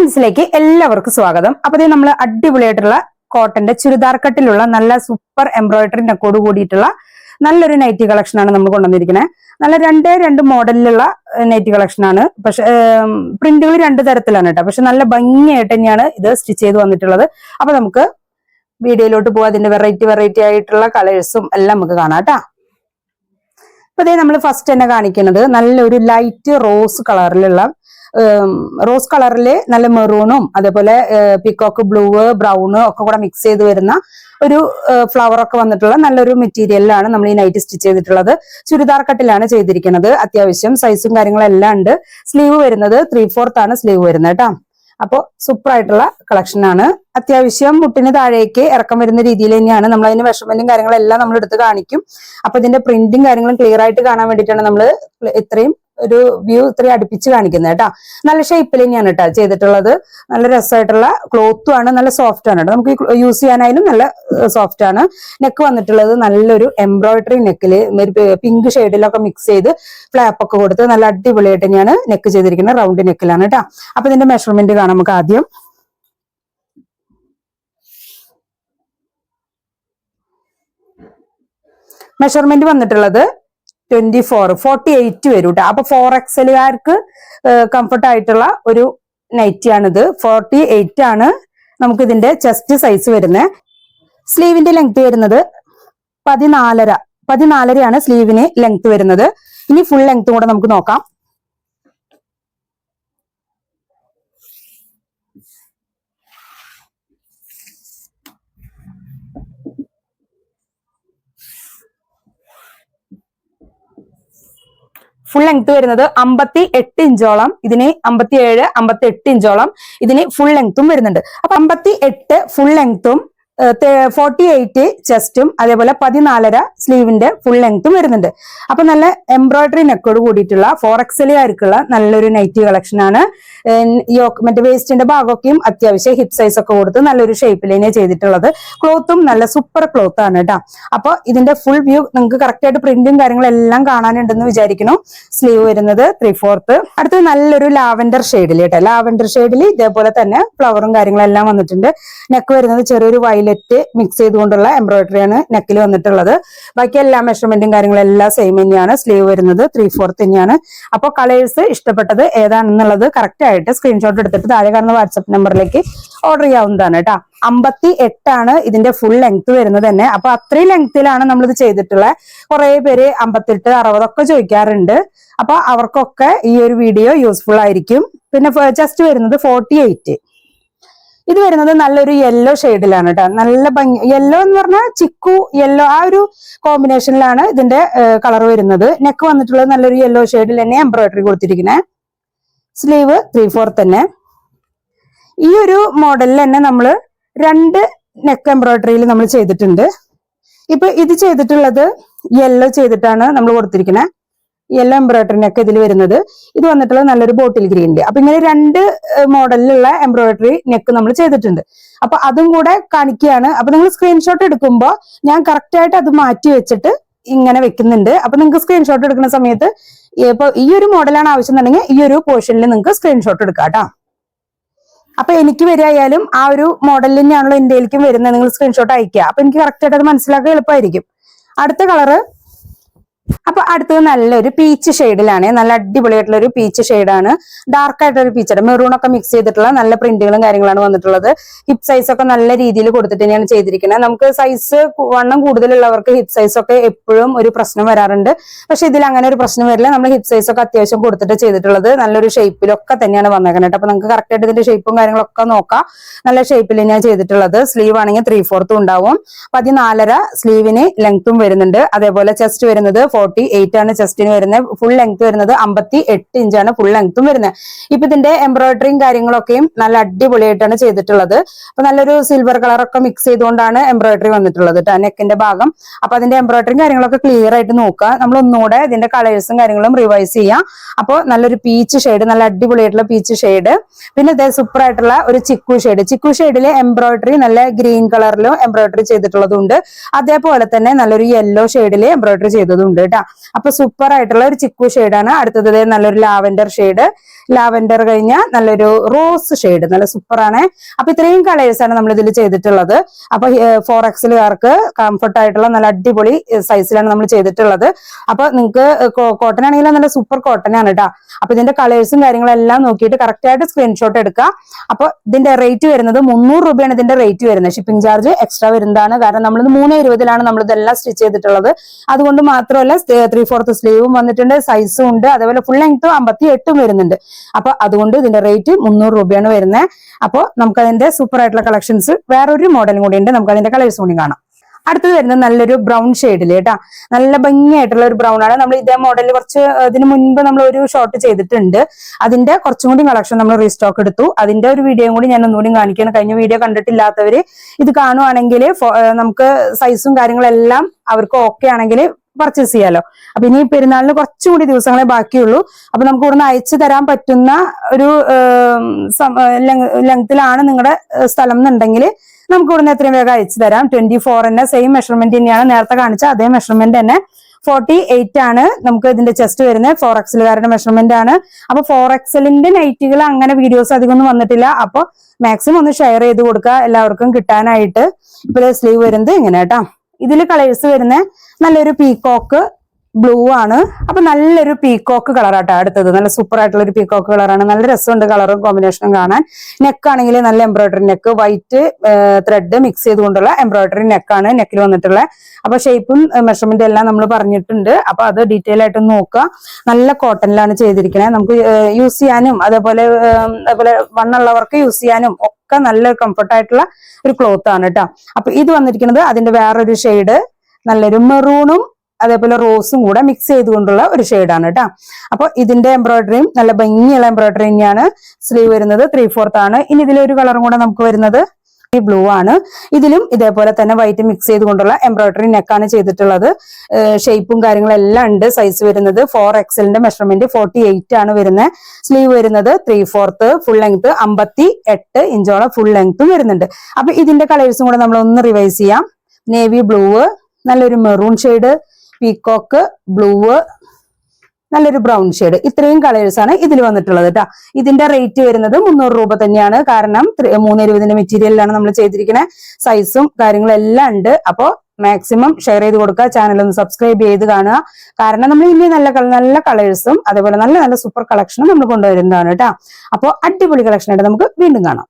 ട്രെൻഡ്സിലേക്ക് എല്ലാവർക്കും സ്വാഗതം. അപ്പൊ ഇത് നമ്മൾ അടിപൊളിയായിട്ടുള്ള കോട്ടന്റെ ചുരിദാർ കട്ടിലുള്ള നല്ല സൂപ്പർ എംബ്രോയിഡറി നെക്കോട് കൂടിയിട്ടുള്ള നല്ലൊരു നൈറ്റി കളക്ഷൻ ആണ് നമ്മൾ കൊണ്ടുവന്നിരിക്കുന്നത്. നല്ല രണ്ട് മോഡലിലുള്ള നൈറ്റി കളക്ഷൻ ആണ്. പക്ഷെ പ്രിന്റുകൾ രണ്ട് തരത്തിലാണ് കേട്ടോ. പക്ഷെ നല്ല ഭംഗിയായിട്ട് തന്നെയാണ് ഇത് സ്റ്റിച്ച് ചെയ്ത് വന്നിട്ടുള്ളത്. അപ്പൊ നമുക്ക് വീഡിയോയിലോട്ട് പോവാം. അതിന്റെ വെറൈറ്റി ആയിട്ടുള്ള കളേഴ്സും എല്ലാം നമുക്ക് കാണാം കേട്ടോ. അപ്പൊ ഇതേ നമ്മൾ ഫസ്റ്റ് തന്നെ കാണിക്കുന്നത് നല്ലൊരു ലൈറ്റ് റോസ് കളറില് നല്ല മെറൂണും അതേപോലെ പിക്കോക്ക് ബ്ലൂ ബ്രൗണ് ഒക്കെ കൂടെ മിക്സ് ചെയ്ത് വരുന്ന ഒരു ഫ്ലവർ ഒക്കെ വന്നിട്ടുള്ള നല്ലൊരു മെറ്റീരിയലിലാണ് നമ്മൾ ഈ നൈറ്റ് സ്റ്റിച്ച് ചെയ്തിട്ടുള്ളത്. ചുരിദാർ കട്ടിലാണ് ചെയ്തിരിക്കുന്നത്. അത്യാവശ്യം സൈസും കാര്യങ്ങളെല്ലാം ഉണ്ട്. സ്ലീവ് വരുന്നത് 3/4 ആണ് സ്ലീവ് വരുന്നത് കേട്ടോ. അപ്പോൾ സൂപ്പർ ആയിട്ടുള്ള കളക്ഷൻ ആണ്. അത്യാവശ്യം മുട്ടിന് താഴേക്ക് ഇറക്കം വരുന്ന രീതിയിൽ തന്നെയാണ് നമ്മൾ അതിന്റെ മെഷർമെന്റും കാര്യങ്ങളെല്ലാം നമ്മൾ എടുത്ത് കാണിക്കും. അപ്പൊ ഇതിന്റെ പ്രിന്റും കാര്യങ്ങളും ക്ലിയർ ആയിട്ട് കാണാൻ വേണ്ടിയിട്ടാണ് നമ്മൾ ഇത്രയും ഒരു വ്യൂ ഇത്രയും അടുപ്പിച്ച് കാണിക്കുന്നത് കേട്ടോ. നല്ല ഷേപ്പിൽ തന്നെയാണ് കേട്ടോ ചെയ്തിട്ടുള്ളത്. നല്ല രസമായിട്ടുള്ള ക്ലോത്തും ആണ്. നല്ല സോഫ്റ്റ് ആണ് കേട്ടോ. നമുക്ക് യൂസ് ചെയ്യാനായാലും നല്ല സോഫ്റ്റ് ആണ്. നെക്ക് വന്നിട്ടുള്ളത് നല്ലൊരു എംബ്രോയിഡറി നെക്കില് പിങ്ക് ഷെയ്ഡിലൊക്കെ മിക്സ് ചെയ്ത് ഫ്ലാപ്പ് ഒക്കെ കൊടുത്ത് നല്ല അടിപൊളിയായിട്ട് തന്നെയാണ് നെക്ക് ചെയ്തിരിക്കുന്നത്. റൗണ്ട് നെക്കിലാണ് കേട്ടോ. അപ്പൊ ഇതിന്റെ മെഷർമെന്റ് കാണാം നമുക്ക് ആദ്യം. മെഷർമെന്റ് വന്നിട്ടുള്ളത് 48 വരും കേട്ടോ. അപ്പൊ 4XLകാർക്ക് കംഫർട്ട് ആയിട്ടുള്ള ഒരു നൈറ്റി ആണിത്. 48 ആണ് നമുക്ക് ഇതിന്റെ ചെസ്റ്റ് സൈസ് വരുന്നത്. സ്ലീവിന്റെ ലെങ്ത് വരുന്നത് 14.5 സ്ലീവിന് ലെങ്ത് വരുന്നത്. ഇനി ഫുൾ ലെങ്ത് കൂടെ നമുക്ക് നോക്കാം. ഫുൾ ലെങ്ത് വരുന്നത് 58 ഇഞ്ചോളം, ഇതിന് 57, 58 ഇഞ്ചോളം ഇതിന് ഫുൾ ലെങ്ത്തും വരുന്നുണ്ട്. അപ്പൊ 58 ഫുൾ ലെങ്ത്തും 48 ചെസ്റ്റും അതേപോലെ 14.5 സ്ലീവിന്റെ ഫുൾ ലെങ്ത്തും വരുന്നുണ്ട്. അപ്പൊ നല്ല എംബ്രോയിഡറി നെക്കോട് കൂടിയിട്ടുള്ള 4XLകാർക്കുള്ള നല്ലൊരു നൈറ്റി കളക്ഷൻ ആണ്. മറ്റേ വേസ്റ്റിന്റെ ഭാഗമൊക്കെയും അത്യാവശ്യം ഹിപ്പ് സൈസ് ഒക്കെ കൊടുത്ത് നല്ലൊരു ഷേപ്പിൽ തന്നെ ചെയ്തിട്ടുള്ളത്. ക്ലോത്തും നല്ല സൂപ്പർ ക്ലോത്ത് ആണ് കേട്ടോ. അപ്പൊ ഇതിന്റെ ഫുൾ വ്യൂ നിങ്ങൾക്ക് കറക്റ്റ് ആയിട്ട് പ്രിന്റും കാര്യങ്ങളെല്ലാം കാണാനുണ്ടെന്ന് വിചാരിക്കുന്നു. സ്ലീവ് വരുന്നത് 3/4. അടുത്തത് നല്ലൊരു ലാവൻഡർ ഷെയ്ഡിൽ കേട്ടോ. ലാവൻഡർ ഷെയ്ഡിൽ ഇതേപോലെ തന്നെ ഫ്ലവറും കാര്യങ്ങളെല്ലാം വന്നിട്ടുണ്ട്. നെക്ക് വരുന്നത് ചെറിയൊരു വയലറ്റ് മിക്സ് ചെയ്തുകൊണ്ടുള്ള എംബ്രോയിഡറി ആണ് നെക്കിൽ വന്നിട്ടുള്ളത്. ബാക്കി എല്ലാ മെഷർമെന്റും കാര്യങ്ങളെല്ലാം സെയിം തന്നെയാണ്. സ്ലീവ് വരുന്നത് 3/4 തന്നെയാണ്. അപ്പൊ കളേഴ്സ് ഇഷ്ടപ്പെട്ടത് ഏതാണെന്നുള്ളത് കറക്റ്റ് ആയിട്ട് സ്ക്രീൻഷോട്ട് എടുത്തിട്ട് താഴെ കാണുന്ന വാട്സ്ആപ്പ് നമ്പറിലേക്ക് ഓർഡർ ചെയ്യാവുന്നതാണ് കേട്ടോ. 58 ആണ് ഇതിന്റെ ഫുൾ ലെങ്ത് വരുന്നത് തന്നെ. അപ്പൊ അത്രയും ലെങ്ത്തിലാണ് നമ്മളിത് ചെയ്തിട്ടുള്ളത്. കുറെ പേര് 58, 60 ഒക്കെ ചോദിക്കാറുണ്ട്. അപ്പൊ അവർക്കൊക്കെ ഈ ഒരു വീഡിയോ യൂസ്ഫുൾ ആയിരിക്കും. പിന്നെ ചെസ്റ്റ് വരുന്നത് 48. ഇത് വരുന്നത് നല്ലൊരു യെല്ലോ ഷെയ്ഡിലാണ് കേട്ടോ. നല്ല ഭംഗി യെല്ലോ എന്ന് പറഞ്ഞാൽ ചിക്കു യെല്ലോ ആ ഒരു കോമ്പിനേഷനിലാണ് ഇതിന്റെ കളർ വരുന്നത്. നെക്ക് വന്നിട്ടുള്ളത് നല്ലൊരു യെല്ലോ ഷെയ്ഡിൽ തന്നെ എംബ്രോയിഡറി കൊടുത്തിരിക്കുന്നത്. സ്ലീവ് 3/4 തന്നെ. ഈ ഒരു മോഡലിൽ തന്നെ നമ്മൾ 2 നെക്ക് എംബ്രോയിഡറിയിൽ നമ്മൾ ചെയ്തിട്ടുണ്ട്. ഇപ്പൊ ഇത് ചെയ്തിട്ടുള്ളത് യെല്ലോ ചെയ്തിട്ടാണ് നമ്മൾ കൊടുത്തിരിക്കുന്നത്. യെല്ലോ എംബ്രോയിഡറി നെക്ക് ഇതിൽ വരുന്നത്. ഇത് വന്നിട്ടുള്ളത് നല്ലൊരു ബോട്ടിൽ ഗ്രീനില്. അപ്പൊ ഇങ്ങനെ 2 മോഡലിലുള്ള എംബ്രോയിഡറി നെക്ക് നമ്മൾ ചെയ്തിട്ടുണ്ട്. അപ്പൊ അതും കൂടെ കാണിക്കുകയാണ്. അപ്പൊ നിങ്ങൾ സ്ക്രീൻഷോട്ട് എടുക്കുമ്പോൾ ഞാൻ കറക്റ്റ് ആയിട്ട് അത് മാറ്റി വെച്ചിട്ട് ഇങ്ങനെ വെക്കുന്നുണ്ട്. അപ്പൊ നിങ്ങൾക്ക് സ്ക്രീൻഷോട്ട് എടുക്കുന്ന സമയത്ത് ഇപ്പൊ ഈ ഒരു മോഡലാണ് ആവശ്യം എന്നുണ്ടെങ്കിൽ ഈ ഒരു പോർഷനിൽ നിങ്ങൾക്ക് സ്ക്രീൻഷോട്ട് എടുക്കാം കേട്ടോ. അപ്പൊ എനിക്ക് വരികയായാലും ആ ഒരു മോഡലിൽ തന്നെയാണല്ലോ ഇന്ത്യയിലേക്കും വരുന്നത്. നിങ്ങൾ സ്ക്രീൻഷോട്ട് അയക്കുക. അപ്പൊ എനിക്ക് കറക്റ്റ് ആയിട്ട് അത് മനസ്സിലാക്കാൻ എളുപ്പമായിരിക്കും. അടുത്ത കളറ് അപ്പൊ അടുത്തത് നല്ലൊരു പീച്ച് ഷെയ്ഡിലാണ്. നല്ല അടിപൊളിയായിട്ടുള്ള ഒരു പീച്ച് ഷെയ്ഡാണ്. ഡാർക്ക് ആയിട്ടൊരു പീച്ചാണ്. മെറൂണൊക്കെ മിക്സ് ചെയ്തിട്ടുള്ള നല്ല പ്രിന്റുകളും കാര്യങ്ങളാണ് വന്നിട്ടുള്ളത്. ഹിപ്പ് സൈസ് ഒക്കെ നല്ല രീതിയിൽ കൊടുത്തിട്ട് തന്നെയാണ് ചെയ്തിരിക്കുന്നത്. നമുക്ക് സൈസ് വണ്ണം കൂടുതലുള്ളവർക്ക് ഹിപ്പ് സൈസ് ഒക്കെ എപ്പോഴും ഒരു പ്രശ്നം വരാറുണ്ട്. പക്ഷെ ഇതിൽ അങ്ങനെ ഒരു പ്രശ്നം വരില്ല. നമ്മൾ ഹിപ്പ് സൈസ് ഒക്കെ അത്യാവശ്യം കൊടുത്തിട്ട് ചെയ്തിട്ടുള്ളത്. നല്ലൊരു ഷേപ്പിലൊക്കെ തന്നെയാണ് വന്നേക്കുന്നത്. അപ്പൊ നമുക്ക് കറക്റ്റ് ആയിട്ട് ഇതിന്റെ ഷേപ്പും കാര്യങ്ങളൊക്കെ നോക്കാം. നല്ല ഷേപ്പിൽ തന്നെയാണ് ചെയ്തിട്ടുള്ളത്. സ്ലീവ് ആണെങ്കിൽ 3/4 ഉണ്ടാവും. 14.5 സ്ലീവിന് ലെങ്ത്തും വരുന്നുണ്ട്. അതേപോലെ ചെസ്റ്റ് വരുന്നത് 48 ആണ് ചെസ്റ്റിന് വരുന്നത്. ഫുൾ ലെങ്ത് വരുന്നത് 58 ഇഞ്ചാണ് ഫുൾ ലെങ്ത്തും വരുന്നത്. ഇപ്പൊ ഇതിന്റെ എംബ്രോയിഡറിയും കാര്യങ്ങളൊക്കെയും നല്ല അടിപൊളിയായിട്ടാണ് ചെയ്തിട്ടുള്ളത്. അപ്പൊ നല്ലൊരു സിൽവർ കളറൊക്കെ മിക്സ് ചെയ്തുകൊണ്ടാണ് എംബ്രോയിഡറി വന്നിട്ടുള്ളത് കേട്ടോ നെക്കിന്റെ ഭാഗം. അപ്പൊ അതിന്റെ എംബ്രോയിഡറിയും കാര്യങ്ങളൊക്കെ ക്ലിയർ ആയിട്ട് നോക്കുക. നമ്മൾ ഒന്നുകൂടെ ഇതിന്റെ കളേഴ്സും കാര്യങ്ങളും റിവൈസ് ചെയ്യാം. അപ്പോൾ നല്ലൊരു പീച്ച് ഷെയ്ഡ്, നല്ല അടിപൊളിയായിട്ടുള്ള പീച്ച് ഷെയ്ഡ്. പിന്നെ ഇതേ സൂപ്പർ ആയിട്ടുള്ള ഒരു ചിക്കു ഷെയ്ഡില് എംബ്രോയിഡറി നല്ല ഗ്രീൻ കളറിലും എംബ്രോയിഡറി ചെയ്തിട്ടുള്ളതുണ്ട്. അതേപോലെ തന്നെ നല്ലൊരു യെല്ലോ ഷെയ്ഡില് എംബ്രോയിഡറി ചെയ്തതുണ്ട് കേട്ടോ. അപ്പൊ സൂപ്പർ ആയിട്ടുള്ള ഒരു ചിക്കു ഷെയ്ഡാണ്. അടുത്തത് നല്ലൊരു ലാവൻഡർ ഷെയ്ഡ്, ലാവൻഡർ കഴിഞ്ഞാൽ നല്ലൊരു റോസ് ഷെയ്ഡ്, നല്ല സൂപ്പറാണ്. അപ്പൊ ഇത്രയും കളേഴ്സ് ആണ് നമ്മൾ ഇതിൽ ചെയ്തിട്ടുള്ളത്. അപ്പൊ 4XLകാർക്ക് കംഫർട്ട് ആയിട്ടുള്ള നല്ല അടിപൊളി സൈസിലാണ് നമ്മൾ ചെയ്തിട്ടുള്ളത്. അപ്പൊ നിങ്ങൾക്ക് കോട്ടൺ ആണെങ്കിൽ നല്ല സൂപ്പർ കോട്ടൺ ആണ് കേട്ടോ. അപ്പൊ ഇതിന്റെ കളേഴ്സും കാര്യങ്ങളെല്ലാം നോക്കിയിട്ട് കറക്റ്റ് ആയിട്ട് സ്ക്രീൻഷോട്ട് എടുക്കുക. അപ്പൊ ഇതിന്റെ റേറ്റ് വരുന്നത് 300 രൂപയാണ് ഇതിന്റെ റേറ്റ് വരുന്നത്. ഷിപ്പിംഗ് ചാർജ് എക്സ്ട്രാ വരുന്നതാണ്. കാരണം നമ്മൾ 320 നമ്മൾ ഇതെല്ലാം സ്റ്റിച്ച് ചെയ്തിട്ടുള്ളത്. അതുകൊണ്ട് മാത്രമല്ല 3/4 സ്ലീവും വന്നിട്ടുണ്ട്, സൈസും ഉണ്ട്, അതേപോലെ ഫുൾ ലെങ്ത് 58 വരുന്നുണ്ട്. അപ്പൊ അതുകൊണ്ട് ഇതിന്റെ റേറ്റ് 300 രൂപയാണ് വരുന്നത്. അപ്പോൾ നമുക്ക് അതിന്റെ സൂപ്പർ ആയിട്ടുള്ള കളക്ഷൻസ് വേറൊരു മോഡലും കൂടി ഉണ്ട്, നമുക്ക് അതിന്റെ കളേഴ്സ് കൂടി കാണാം. അടുത്തത് വരുന്നത് നല്ലൊരു ബ്രൗൺ ഷെയ്ഡില് കേട്ടാ, നല്ല ഭംഗിയായിട്ടുള്ള ഒരു ബ്രൗൺ ആണ്. നമ്മൾ ഇതേ മോഡലിൽ കുറച്ച് ഇതിന് മുൻപ് നമ്മൾ ഒരു ഷോട്ട് ചെയ്തിട്ടുണ്ട്. അതിന്റെ കുറച്ചും കൂടി കളക്ഷൻ നമ്മൾ റീസ്റ്റോക്ക് എടുത്തു. അതിന്റെ ഒരു വീഡിയോയും കൂടി ഞാൻ ഒന്നുകൂടി കാണിക്കുകയാണ്. കഴിഞ്ഞ വീഡിയോ കണ്ടിട്ടില്ലാത്തവര് ഇത് കാണുവാണെങ്കിൽ നമുക്ക് സൈസും കാര്യങ്ങളെല്ലാം അവർക്ക് ഓക്കെ ആണെങ്കിൽ പർച്ചേസ് ചെയ്യാലോ. അപ്പൊ ഇനി പെരുന്നാളിന് കുറച്ചുകൂടി ദിവസങ്ങളെ ബാക്കിയുള്ളൂ. അപ്പൊ നമുക്ക് ഇവിടുന്ന് അയച്ചു തരാൻ പറ്റുന്ന ഒരു ലെങ്ത്തിലാണ് നിങ്ങളുടെ സ്ഥലം എന്നുണ്ടെങ്കിൽ നമുക്ക് ഇവിടുന്ന് എത്രയും വേഗം അയച്ചു തരാം. 24 തന്നെ സെയിം മെഷർമെന്റ് തന്നെയാണ്, നേരത്തെ കാണിച്ച അതേ മെഷർമെന്റ് തന്നെ. 48 ആണ് നമുക്ക് ഇതിന്റെ ചെസ്റ്റ് വരുന്നത്. 4XLകാരുടെ മെഷർമെന്റ് ആണ്. അപ്പൊ 4XLന്റെ നൈറ്റുകൾ അങ്ങനെ വീഡിയോസ് അധികം ഒന്നും വന്നിട്ടില്ല. അപ്പൊ മാക്സിമം ഒന്ന് ഷെയർ ചെയ്ത് കൊടുക്കുക എല്ലാവർക്കും കിട്ടാനായിട്ട്. ഇപ്പൊ സ്ലീവ് വരുന്നത് ഇങ്ങനെ കേട്ടോ. ഇതിൽ കളേഴ്സ് വരുന്ന നല്ലൊരു പീകോക്ക് ബ്ലൂ ആണ്. അപ്പൊ നല്ലൊരു പീകോക്ക് കളറാട്ടോ അടുത്തത്. നല്ല സൂപ്പർ ആയിട്ടുള്ള ഒരു പീകോക്ക് കളറാണ്. നല്ല രസമുണ്ട് കളറും കോമ്പിനേഷനും കാണാൻ. നെക്ക് ആണെങ്കിൽ നല്ല embroidery neck, white thread mix ചെയ്തുകൊണ്ടുള്ള എംബ്രോയിഡറി നെക്കാണ് നെക്കിൽ വന്നിട്ടുള്ളത്. അപ്പൊ ഷേപ്പും മെഷർമെന്റും എല്ലാം നമ്മൾ പറഞ്ഞിട്ടുണ്ട്. അപ്പൊ അത് ഡീറ്റെയിൽ ആയിട്ട് നോക്കുക. നല്ല കോട്ടണിലാണ് ചെയ്തിരിക്കുന്നത്. നമുക്ക് യൂസ് ചെയ്യാനും അതേപോലെ വണ്ണുള്ളവർക്ക് യൂസ് ചെയ്യാനും ഒക്കെ നല്ല കംഫർട്ട് ആയിട്ടുള്ള ഒരു ക്ലോത്ത് ആണ് കേട്ടോ. അപ്പൊ ഇത് വന്നിരിക്കുന്നത് അതിന്റെ വേറൊരു ഷെയ്ഡ്, നല്ലൊരു മെറൂണും അതേപോലെ റോസും കൂടെ മിക്സ് ചെയ്തുകൊണ്ടുള്ള ഒരു ഷെയ്ഡാണ് കേട്ടോ. അപ്പൊ ഇതിന്റെ എംബ്രോയിഡറിയും നല്ല ഭംഗിയുള്ള എംബ്രോയിഡറി തന്നെയാണ്. സ്ലീവ് വരുന്നത് 3/4 ആണ്. ഇനി ഇതിലൊരു കളറും കൂടെ നമുക്ക് വരുന്നത് ഈ ബ്ലൂ ആണ്. ഇതിലും ഇതേപോലെ തന്നെ വൈറ്റ് മിക്സ് ചെയ്തുകൊണ്ടുള്ള എംബ്രോയിഡറി നെക്കാണ് ചെയ്തിട്ടുള്ളത്. ഷേപ്പും കാര്യങ്ങളെല്ലാം ഉണ്ട്. സൈസ് വരുന്നത് 4XLന്റെ മെഷർമെന്റ് 48 ആണ് വരുന്നത്. സ്ലീവ് വരുന്നത് 3/4, ഫുൾ ലെങ്ത് 58 ഇഞ്ചോളം ഫുൾ ലെങ്ത്തും വരുന്നുണ്ട്. അപ്പൊ ഇതിന്റെ കളേഴ്സും കൂടെ നമ്മൾ ഒന്ന് റിവൈസ് ചെയ്യാം. നേവി ബ്ലൂ, നല്ലൊരു മെറൂൺ ഷെയ്ഡ്, പീകോക്ക് ബ്ലൂ, നല്ലൊരു ബ്രൗൺ ഷെയ്ഡ്, ഇത്രയും കളേഴ്സ് ആണ് ഇതിൽ വന്നിട്ടുള്ളത് കേട്ടോ. ഇതിന്റെ റേറ്റ് വരുന്നത് 300 രൂപ തന്നെയാണ്. കാരണം 320 മെറ്റീരിയലിലാണ് നമ്മൾ ചെയ്തിരിക്കുന്നത്. സൈസും കാര്യങ്ങളും എല്ലാം ഉണ്ട്. അപ്പോ മാക്സിമം ഷെയർ ചെയ്ത് കൊടുക്കുക. ചാനൽ ഒന്ന് സബ്സ്ക്രൈബ് ചെയ്ത് കാണുക. കാരണം നമ്മൾ ഇനി നല്ല കളേഴ്സും അതേപോലെ നല്ല സൂപ്പർ കളക്ഷനും നമ്മൾ കൊണ്ടുവരുന്നതാണ് കേട്ടോ. അപ്പോൾ അടിപൊളി കളക്ഷൻ ആയിട്ട് നമുക്ക് വീണ്ടും കാണാം.